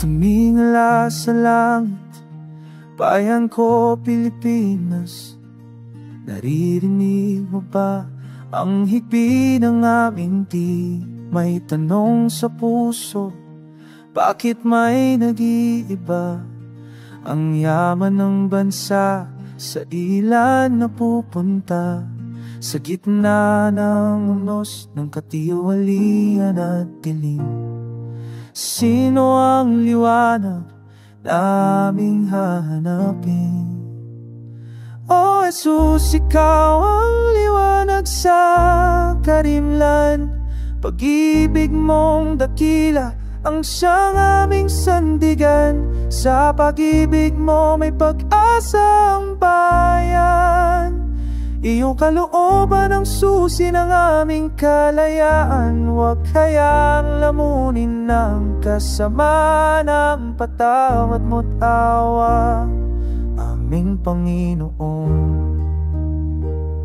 tumingala sa langit. Bayan ko, Pilipinas, naririnig mo ba ang higpi ng aming di? May tanong sa puso, bakit may nag-iiba? Ang yaman ng bansa sa ilan napupunta, sa gitna ng unos ng katiwalian at dilim. Sino ang liwanag na aming hahanapin? O Jesus, ikaw ang liwanag sa karimlan. Pag-ibig mong dakila ang siyang aming sandigan. Sa pag-ibig mo may pag-asa ang bayan. Iyong kalooban ang susi ng aming kalayaan. Huwag kayang lamunin ng kasamaan ng patawad mo't awa, aming Panginoon.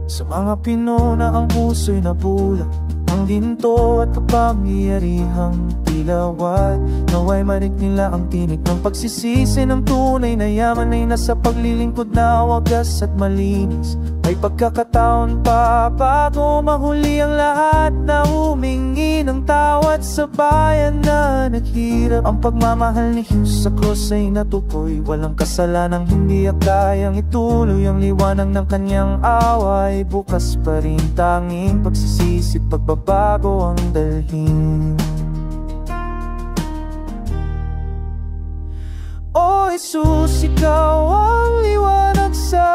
Sa mga pinuna ang puso'y nabulag, ang ginto at kapangyarihang tilawat. Naway marinig nila ang tinig ng pagsisisi ng tunay na yaman ay nasa paglilingkod na wagas at malinis. May pagkakataon pa bago mahuli ang lahat na humingi ng tawad sa bayan na naghirap. Ang pagmamahal ni Jesus sa krus ay natukoy, walang kasalanang hindi kayang ituloy. Ang liwanag ng kanyang away bukas pa rin, tanging pagsisisi at pagbabago ang dalhin. O Jesus, ikaw ang liwanag sa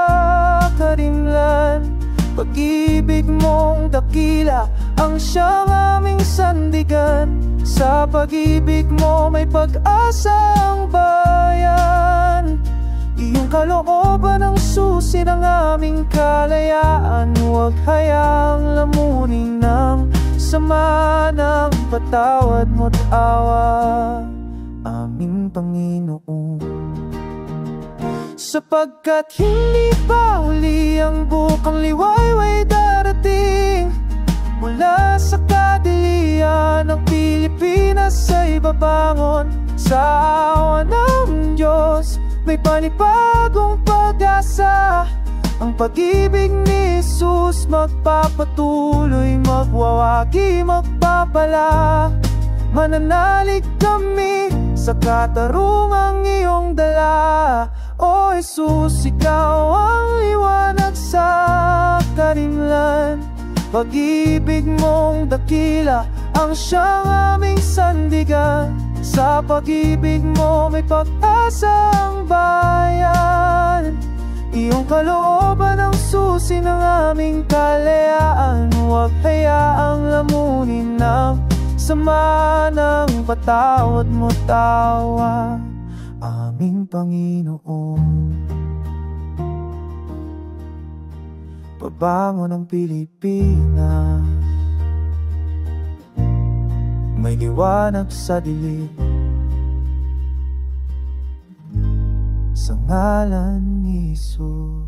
karimlan. Pag-ibig mong dakila ang siyang aming sandigan. Sa pag-ibig mo may pag-asa ang bayan. Iyong kalooban ang susi ng aming kalayaan. Huwag hayang lamunin ng sama ng patawad mo't awa, aming Panginoon. Sapagkat hindi pa huli ang bukang liwayway darating. Mula sa kadilian ng Pilipinas ay babangon. Sa awa ng Diyos may panibagong pag-asa. Ang pag-ibig ni Jesus magpapatuloy, magwawagi, magpapala. Mananalig kami sa katarungang iyong dala. O Jesus, ikaw ang liwanag sa karimlan. Pag-ibig mong dakila ang siyang aming sandigan. Sa pag-ibig mo may pag-asa ang bayan. Iyong kalooban ang susi ng aming kalayaan. Huwag hayaang lamunin ng sama ng patawad mo't awa, aming Panginoon. Pabangon ang Pilipinas, may liwanag sa dilim. Sa ngalan ni Jesus.